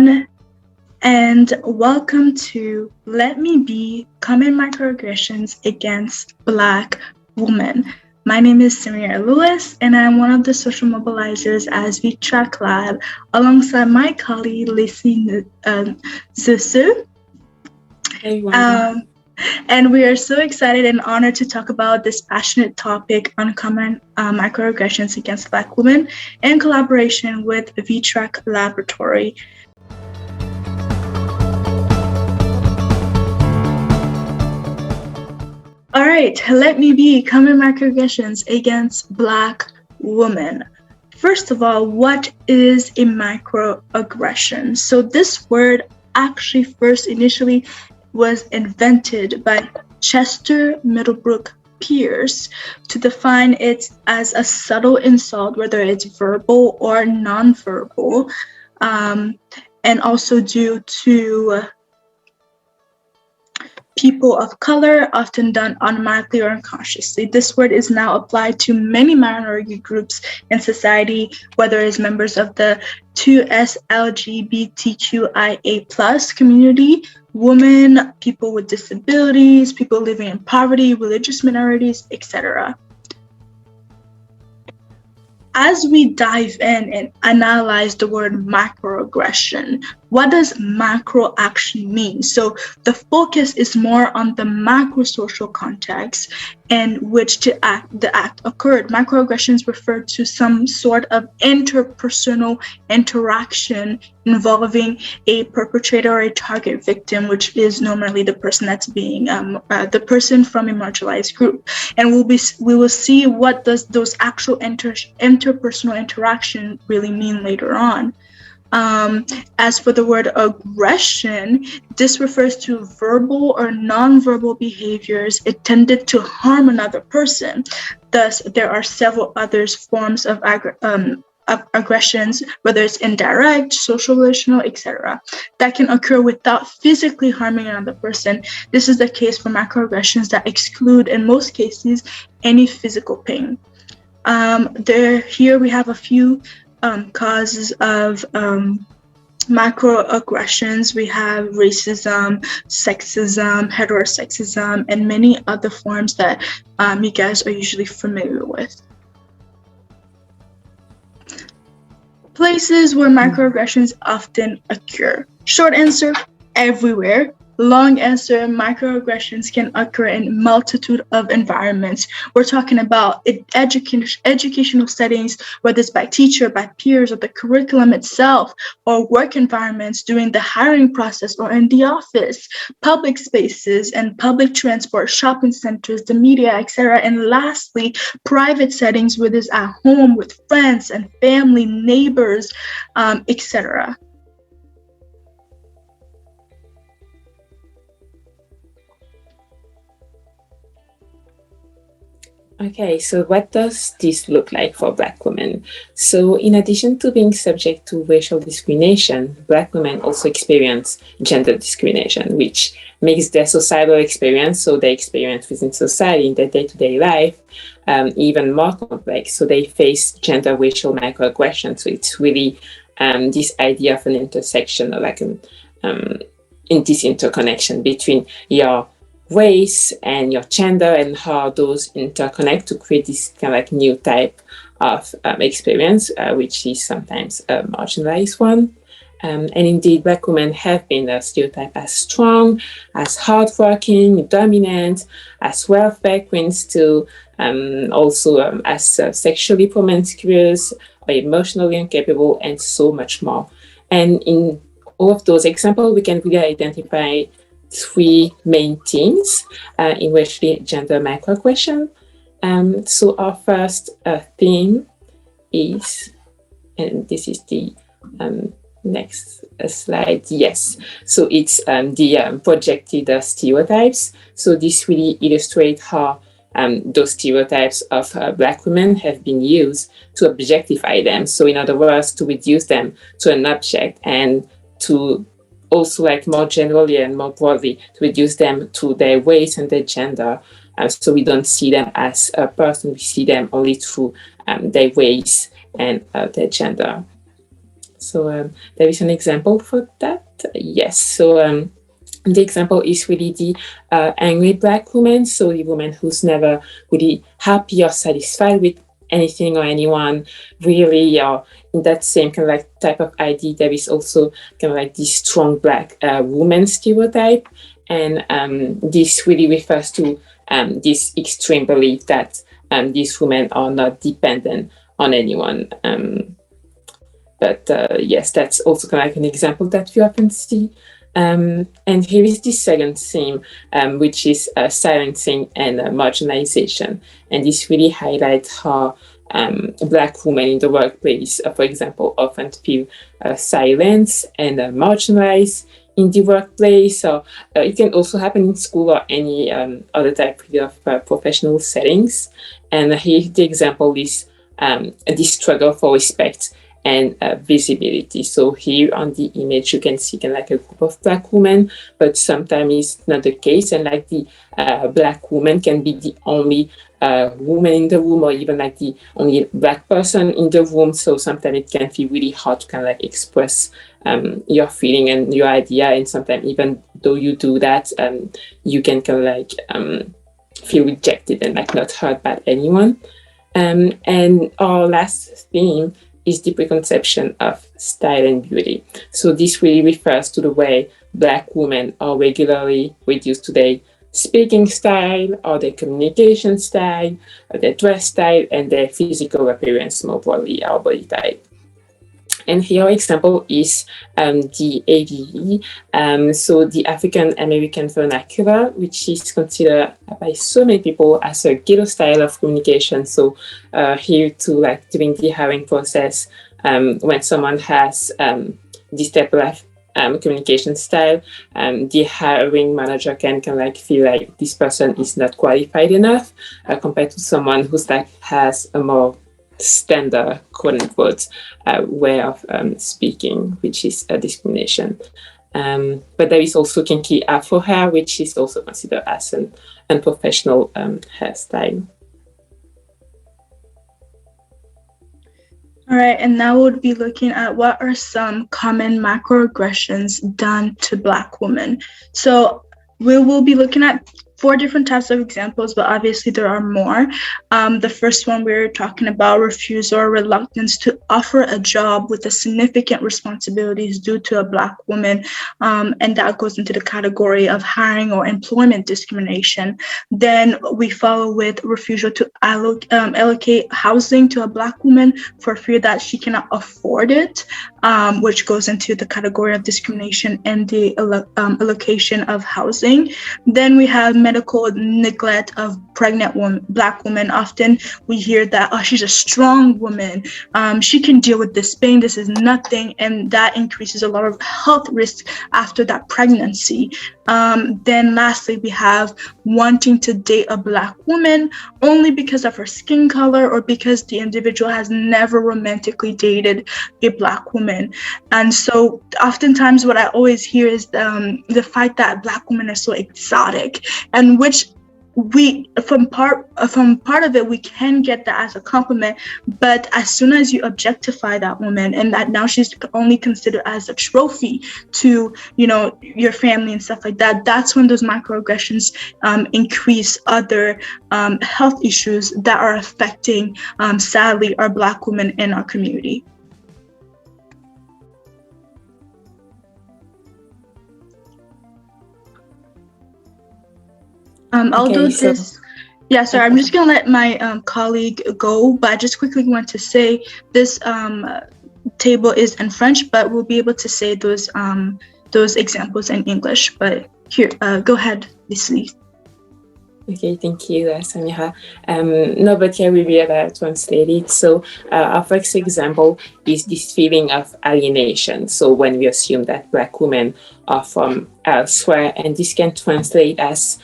everyone, and welcome to Let Me Be Common Microaggressions Against Black Women. My name is Samira Lewis, and I'm one of the social mobilizers as V-TRaC Lab, alongside my colleague, Lacey Zusu. Hey, everyone. And we are so excited and honored to talk about this passionate topic on common microaggressions against Black women in collaboration with V-TRaC Laboratory. All right, let me be common microaggressions against Black women. First of all, what is a microaggression? So this word actually first initially was invented by Chester Middlebrook Pierce to define it as a subtle insult, whether it's verbal or nonverbal, and also due to people of color, often done automatically or unconsciously. This word is now applied to many minority groups in society, whether as members of the 2S LGBTQIA+ community, women, people with disabilities, people living in poverty, religious minorities, etc. As we dive in and analyze the word microaggression, what does macro actually mean? So the focus is more on the macro social context in which the act occurred. Microaggressions refer to some sort of interpersonal interaction involving a perpetrator or a target victim, which is normally the person that's being the person from a marginalized group. And we will see what does those actual interpersonal interaction really mean later on. As for the word aggression, this refers to verbal or nonverbal behaviors intended to harm another person. Thus, there are several other forms of aggressions, whether it's indirect, social, relational, etc., that can occur without physically harming another person. This is the case for microaggressions that exclude, in most cases, any physical pain. Here we have a few causes of microaggressions. We have racism, sexism, heterosexism, and many other forms that you guys are usually familiar with. Places where microaggressions often occur. Short answer, everywhere. Long answer, microaggressions can occur in multitude of environments. We're talking about educational settings, whether it's by teacher, by peers, or the curriculum itself, or work environments during the hiring process or in the office, public spaces and public transport, shopping centers, the media, etc. And lastly, private settings, whether it's at home with friends and family, neighbors, etc. Okay, so what does this look like for Black women? So in addition to being subject to racial discrimination, Black women also experience gender discrimination, which makes their societal experience, so their experience within society in their day-to-day life, even more complex. So they face gender racial microaggressions. So it's really this idea of an intersection, or like in this interconnection between your race and your gender and how those interconnect to create this kind of like new type of experience, which is sometimes a marginalized one. And indeed, Black women have been stereotyped as strong, as hardworking, dominant, as welfare queens too, also as sexually promiscuous, or emotionally incapable, and so much more. And in all of those examples, we can really identify three main themes in which the gender microaggression. So our first theme is, and this is the next slide, yes. So it's the projected stereotypes. So this really illustrates how those stereotypes of Black women have been used to objectify them. So in other words, to reduce them to an object, and to also, like more generally and more broadly, to reduce them to their race and their gender. So we don't see them as a person, we see them only through their race and their gender. So there is an example for that. Yes. So the example is really the angry Black woman. So the woman who's never really happy or satisfied with anything or anyone, really, or in that same kind of like type of ID, there is also kind of like this strong Black woman stereotype. And this really refers to this extreme belief that these women are not dependent on anyone. But yes, that's also kind of like an example that we often see. And here is the second theme, which is silencing and marginalization. And this really highlights how Black women in the workplace, for example, often feel silenced and marginalized in the workplace. Or it can also happen in school or any other type of professional settings. And here the example is the struggle for respect and visibility. So here on the image, you can see kind of like a group of Black women, but sometimes it's not the case. And like the Black woman can be the only woman in the room, or even like the only Black person in the room. So sometimes it can feel really hard to kind of like express your feeling and your idea. And sometimes even though you do that, you can kind of like feel rejected and like not heard by anyone. And our last theme is the preconception of style and beauty. So this really refers to the way Black women are regularly reduced to their speaking style, or their communication style, or their dress style, and their physical appearance, more broadly, our body type. And here, our example is the AVE, so the African American vernacular, which is considered by so many people as a ghetto style of communication. So here to like during the hiring process, when someone has this type of communication style, the hiring manager can kind of like feel like this person is not qualified enough compared to someone who's like has a more standard, quote unquote, way of speaking, which is a discrimination. But there is also kinky afro hair, which is also considered as an unprofessional hairstyle. All right, and now we'll be looking at what are some common macroaggressions done to Black women. So we will be looking at 4 different types of examples, but obviously there are more. The first one we're talking about refusal or reluctance to offer a job with the significant responsibilities due to a Black woman, and that goes into the category of hiring or employment discrimination. Then we follow with refusal to allocate housing to a Black woman for fear that she cannot afford it, which goes into the category of discrimination and the allocation of housing. Then we have medical neglect of pregnant Black women. Often we hear that, oh, she's a strong woman, she can deal with this pain, this is nothing, and that increases a lot of health risks after that pregnancy. Then lastly, we have wanting to date a Black woman only because of her skin color or because the individual has never romantically dated a Black woman. And so oftentimes what I always hear is the fact that Black women are so exotic, and which we from part of it we can get that as a compliment, but as soon as you objectify that woman and that now she's only considered as a trophy to, you know, your family and stuff like that, that's when those microaggressions increase other health issues that are affecting sadly our Black women in our community. I'll do this. Yeah, sorry, I'm just gonna let my colleague go, but I just quickly want to say this table is in French, but we'll be able to say those examples in English. But here, go ahead, Leslie. Okay, thank you, Samira. No, but yeah, we will translate it. So our first example is this feeling of alienation. So when we assume that Black women are from elsewhere, and this can translate as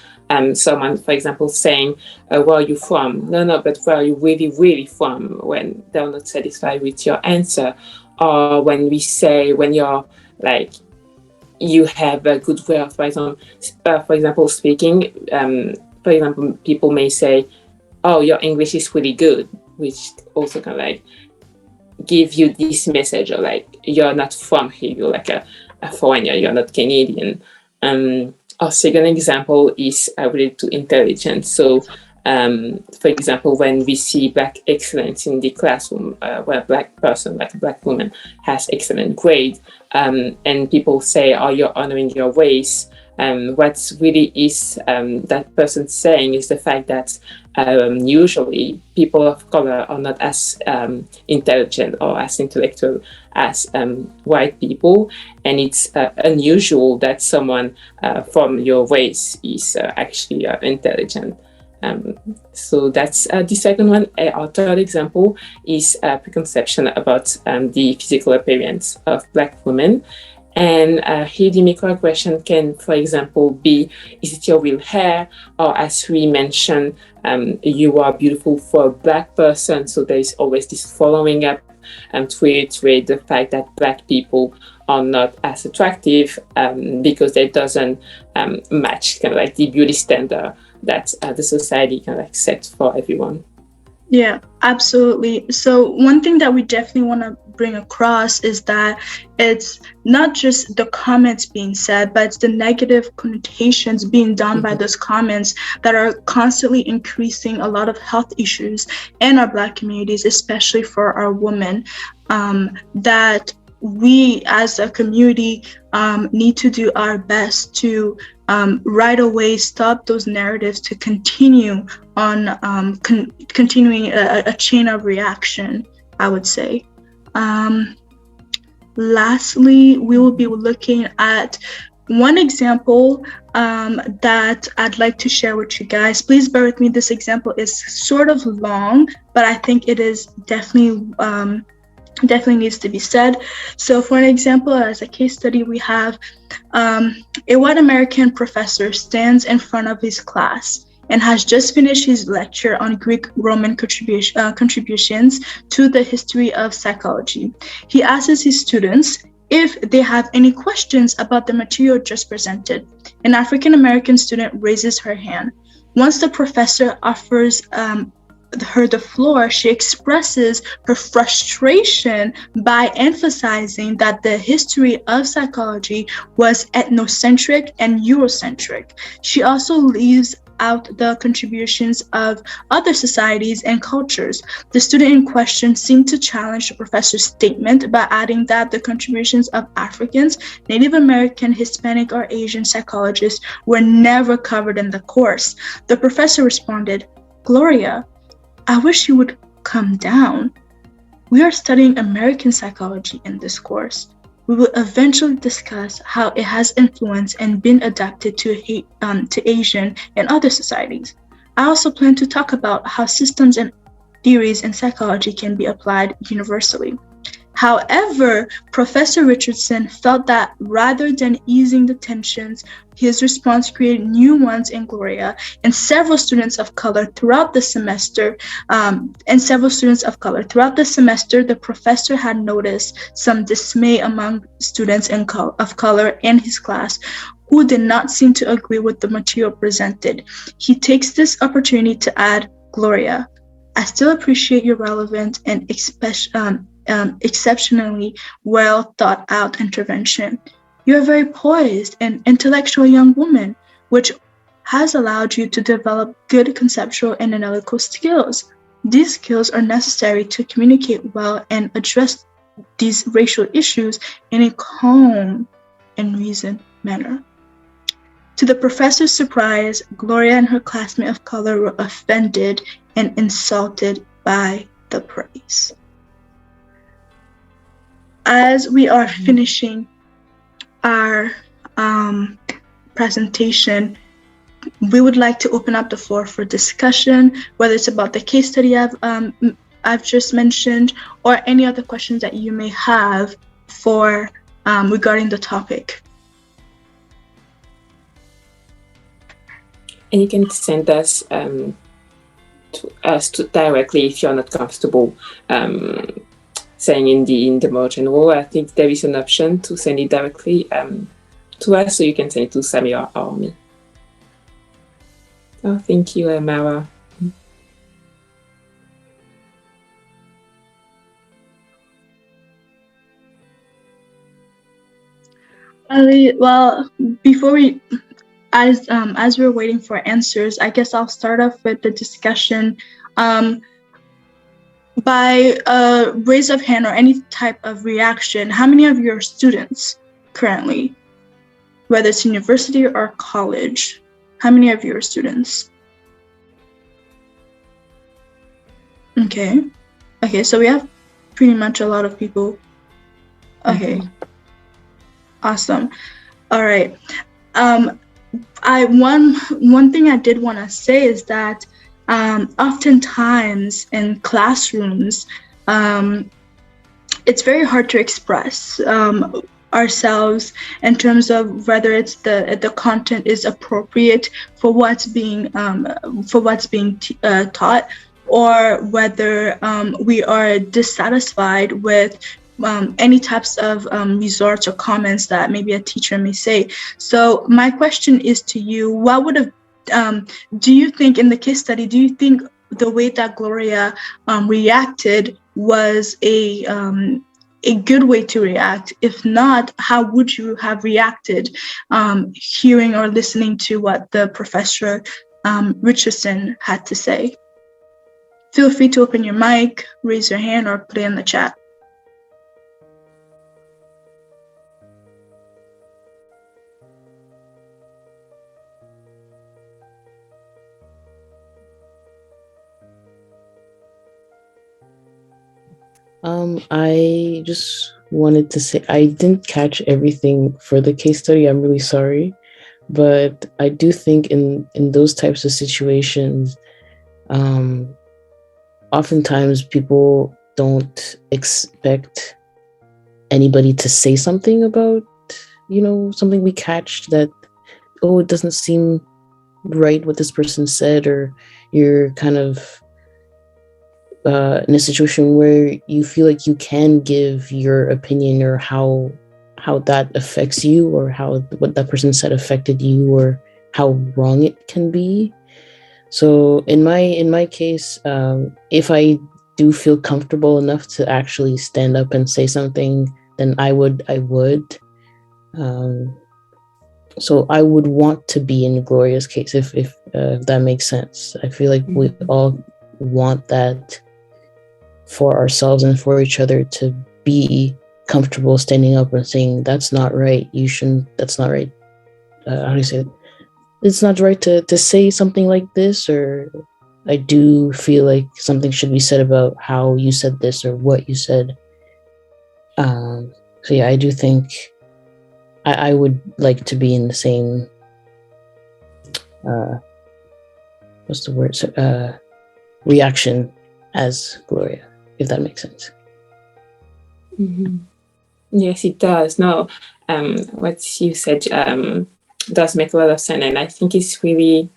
someone, for example, saying, where are you from? No, but where are you really, really from? When they're not satisfied with your answer. Or when we say, when you're like, you have a good way of, for example, speaking. For example, people may say, oh, your English is really good, which also kind of like give you this message of like, you're not from here, you're like a foreigner, you're not Canadian. Our second example is related to intelligence. So, for example, when we see Black excellence in the classroom, where a Black person, like a Black woman, has excellent grade, and people say, "Oh, you're honoring your race." What really is that person saying is the fact that usually people of color are not as intelligent or as intellectual as white people, and it's unusual that someone from your race is actually intelligent. So that's the second one. Our third example is preconception about the physical appearance of Black women. And here the microaggression can, for example, be, is it your real hair? Or as we mentioned, you are beautiful for a Black person. So there is always this following up to reiterate the fact that Black people are not as attractive because it doesn't match kind of like the beauty standard that the society kind of like set for everyone. Yeah, absolutely. So one thing that we definitely want to bring across is that it's not just the comments being said, but it's the negative connotations being done by those comments that are constantly increasing a lot of health issues in our Black communities, especially for our women, that we as a community need to do our best to right away stop those narratives to continue on continuing a chain of reaction, I would say. Lastly, we will be looking at one example that I'd like to share with you guys. Please bear with me. This example is sort of long, but I think it is definitely needs to be said. So for an example, as a case study, we have a white American professor stands in front of his class and has just finished his lecture on Greek-Roman contributions to the history of psychology. He asks his students if they have any questions about the material just presented. An African-American student raises her hand. Once the professor offers her the floor, she expresses her frustration by emphasizing that the history of psychology was ethnocentric and Eurocentric. She also leaves out the contributions of other societies and cultures. The student in question seemed to challenge the professor's statement by adding that the contributions of Africans, Native American, Hispanic, or Asian psychologists were never covered in the course. The professor responded, "Gloria, I wish you would come down. We are studying American psychology in this course. We will eventually discuss how it has influenced and been adapted to Asian and other societies. I also plan to talk about how systems and theories in psychology can be applied universally." However, Professor Richardson felt that rather than easing the tensions, his response created new ones in Gloria, and several students of color throughout the semester. The professor had noticed some dismay among students of color in his class who did not seem to agree with the material presented. He takes this opportunity to add, "Gloria, I still appreciate your relevant and exceptionally well thought out intervention. You're a very poised and intellectual young woman, which has allowed you to develop good conceptual and analytical skills. These skills are necessary to communicate well and address these racial issues in a calm and reasoned manner." To the professor's surprise, Gloria and her classmate of color were offended and insulted by the praise. As we are finishing our presentation, we would like to open up the floor for discussion, whether it's about the case study I've just mentioned, or any other questions that you may have for regarding the topic. And you can send us to us directly if you're not comfortable saying in the more general. I think there is an option to send it directly to us, so you can send it to Samira or me. Oh, thank you, Mara. Ali, well, before we, as we're waiting for answers, I guess I'll start off with the discussion. By raise of hand or any type of reaction, how many of your students currently, whether it's university or college, how many of your students? Okay, so we have pretty much a lot of people. Okay, awesome. All right. One thing I did want to say is that oftentimes in classrooms, it's very hard to express ourselves in terms of whether it's the content is appropriate for what's being taught, or whether we are dissatisfied with any types of resorts or comments that maybe a teacher may say. So my question is to you: what would have do you think in the case study? Do you think the way that Gloria reacted was a good way to react? If not, how would you have reacted hearing or listening to what the Professor Richardson had to say? Feel free to open your mic, raise your hand, or put it in the chat. I just wanted to say I didn't catch everything for the case study. I'm really sorry. But I do think in those types of situations, oftentimes people don't expect anybody to say something about, something we catch that, oh, it doesn't seem right what this person said, or you're kind of in a situation where you feel like you can give your opinion, or how that affects you, or how what that person said affected you, or how wrong it can be. So in my case, if I do feel comfortable enough to actually stand up and say something, then I would. So I would want to be in Gloria's case, if that makes sense. I feel like we all want that for ourselves and for each other, to be comfortable standing up and saying, that's not right, you shouldn't, that's not right. How do you say it? It's not right to say something like this, or I do feel like something should be said about how you said this or what you said. So yeah, I do think I would like to be in the same, what's the word? Reaction as Gloria, if that makes sense. Mm-hmm. Yes, it does. No, what you said does make a lot of sense, and I think it's really,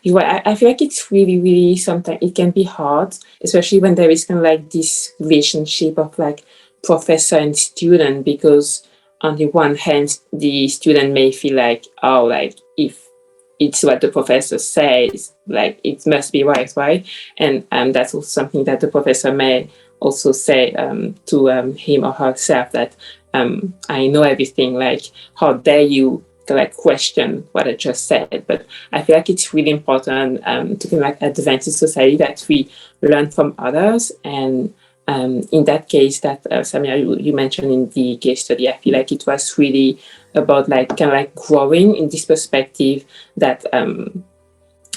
I feel like it's really, really, sometimes it can be hard, especially when there is kind of like this relationship of like professor and student, because on the one hand, the student may feel like, oh, like if it's what the professor says, like it must be right? And that's also something that the professor may also say to him or herself, that I know everything, like how dare you to like question what I just said. But I feel like it's really important to kind of like advance in society, that we learn from others. And in that case that Samia, you mentioned in the case study, I feel like it was really about like kind of like growing in this perspective that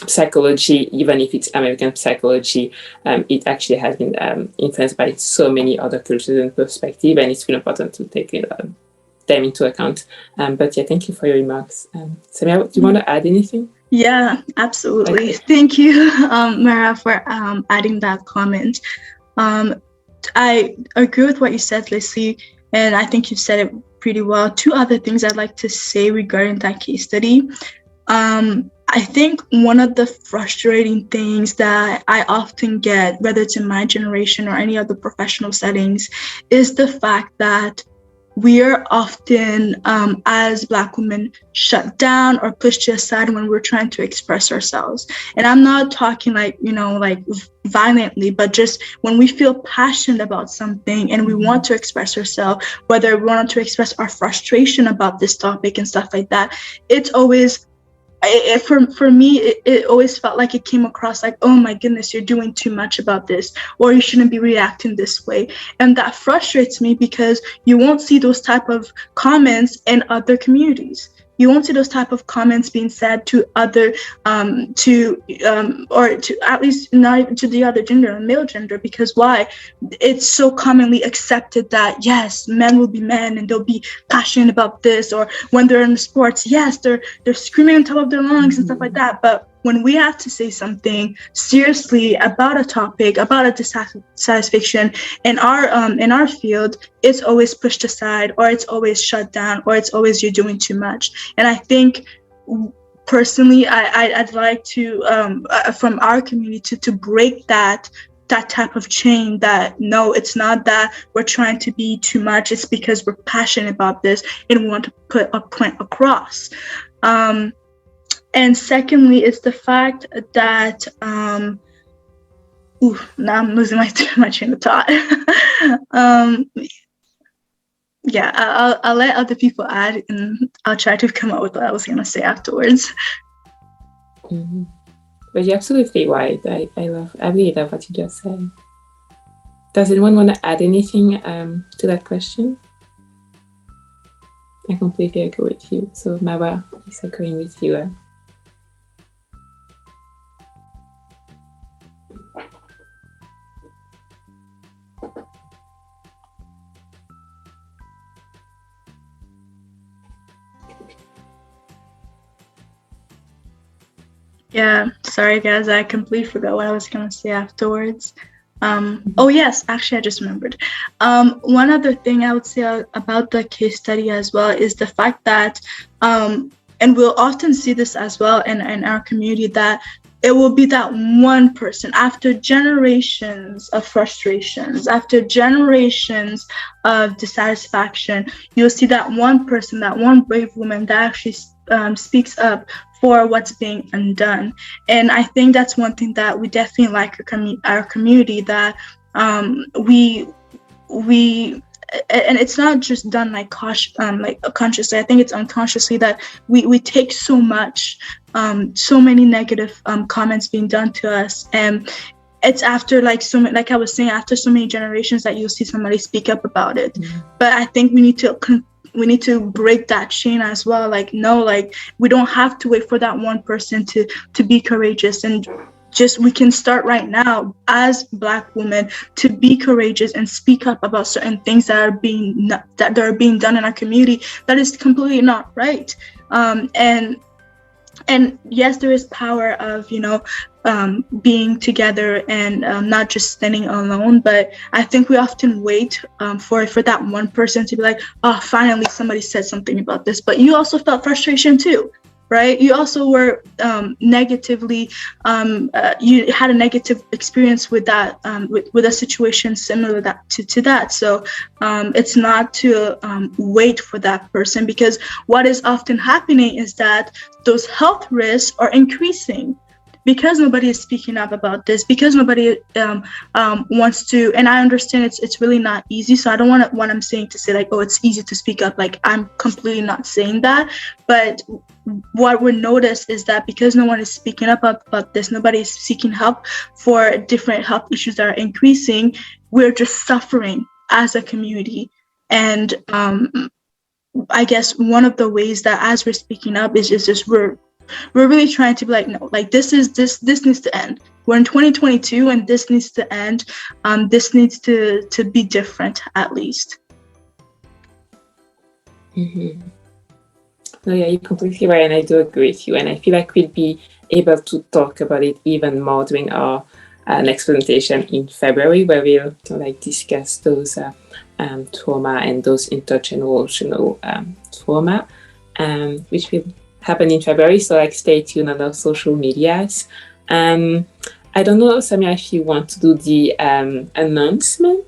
psychology, even if it's American psychology, it actually has been influenced by so many other cultures and perspectives, and it's really important to take them into account. But yeah, thank you for your remarks. Samia, do you want to add anything? Yeah, absolutely. Okay. Thank you, Mara, for adding that comment. I agree with what you said, Leslie, and I think you said it pretty well. Two other things I'd like to say regarding that case study. I think one of the frustrating things that I often get, whether it's in my generation or any other professional settings, is the fact that we are often, as Black women, shut down or pushed aside when we're trying to express ourselves. And I'm not talking like, like violently, but just when we feel passionate about something and we want to express ourselves, whether we want to express our frustration about this topic and stuff like that, it's always, for me, it always felt like it came across like, oh my goodness, you're doing too much about this, or you shouldn't be reacting this way. And that frustrates me because you won't see those type of comments in other communities. You won't see those type of comments being said to other, or to at least not even to the other gender, male gender, because why? It's so commonly accepted that yes, men will be men and they'll be passionate about this, or when they're in sports, yes, they're screaming on top of their lungs and stuff like that. But when we have to say something seriously about a topic, about a dissatisfaction in our field, it's always pushed aside, or it's always shut down, or it's always you're doing too much. And I think personally, I'd like to from our community to break that type of chain, that no, it's not that we're trying to be too much, it's because we're passionate about this and we want to put a point across. And secondly, it's the fact that, now I'm losing my train of thought. Yeah, I'll let other people add, and I'll try to come up with what I was going to say afterwards. Mm-hmm. But you're absolutely right. I really love what you just said. Does anyone want to add anything to that question? I completely agree with you. So Mawa is agreeing with you. Yeah, sorry guys, I completely forgot what I was going to say afterwards. Oh yes, actually I just remembered. One other thing I would say about the case study as well is the fact that, and we'll often see this as well in our community, that it will be that one person after generations of frustrations, after generations of dissatisfaction, you'll see that one person, that one brave woman that actually speaks up for what's being undone. And I think that's one thing that we definitely like our community, that we and it's not just done like consciously. I think it's unconsciously that we take so much, so many negative comments being done to us, and it's after like I was saying, after so many generations that you'll see somebody speak up about it. Mm-hmm. But I think we need to break that chain as well. Like, no, like we don't have to wait for that one person to be courageous, and just we can start right now as Black women to be courageous and speak up about certain things that are being done in our community that is completely not right. And yes, there is power of being together and not just standing alone. But I think we often wait for that one person to be like, oh, finally somebody said something about this. But you also felt frustration too, right? You also were negatively, you had a negative experience with that, with a situation similar to that. So it's not to wait for that person, because what is often happening is that those health risks are increasing, because nobody is speaking up about this, because nobody wants to. And I understand it's really not easy. So I don't want what I'm saying to say like, oh, it's easy to speak up. Like, I'm completely not saying that. But what we notice is that because no one is speaking up about this, nobody is seeking help for different health issues that are increasing, we're just suffering as a community. And I guess one of the ways that as we're speaking up is just we're really trying to be like, no, like this needs to end. We're in 2022 and this needs to end. This needs to be different, at least. Mm-hmm. No, yeah, you're completely right, and I do agree with you. And I feel like we'll be able to talk about it even more during our next presentation in February, where we'll discuss those trauma and those intergenerational trauma, which will happen in February. So stay tuned on our social medias. I don't know, Samia, if you want to do the announcement.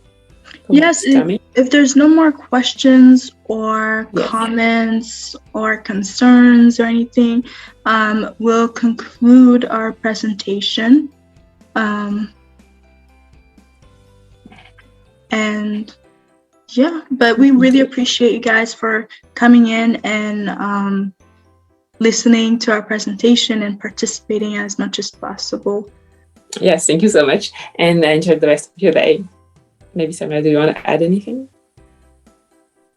Yes, if there's no more questions or Yes. comments or concerns or anything, we'll conclude our presentation. And yeah, but we really appreciate you guys for coming in and listening to our presentation and participating as much as possible. Yes, thank you so much, and enjoy the rest of your day. Maybe Samira, do you want to add anything?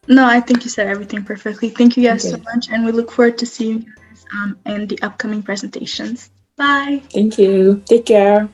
No, I think you said everything perfectly. Thank you guys so much, and we look forward to seeing you guys in the upcoming presentations. Bye. Thank you. Take care.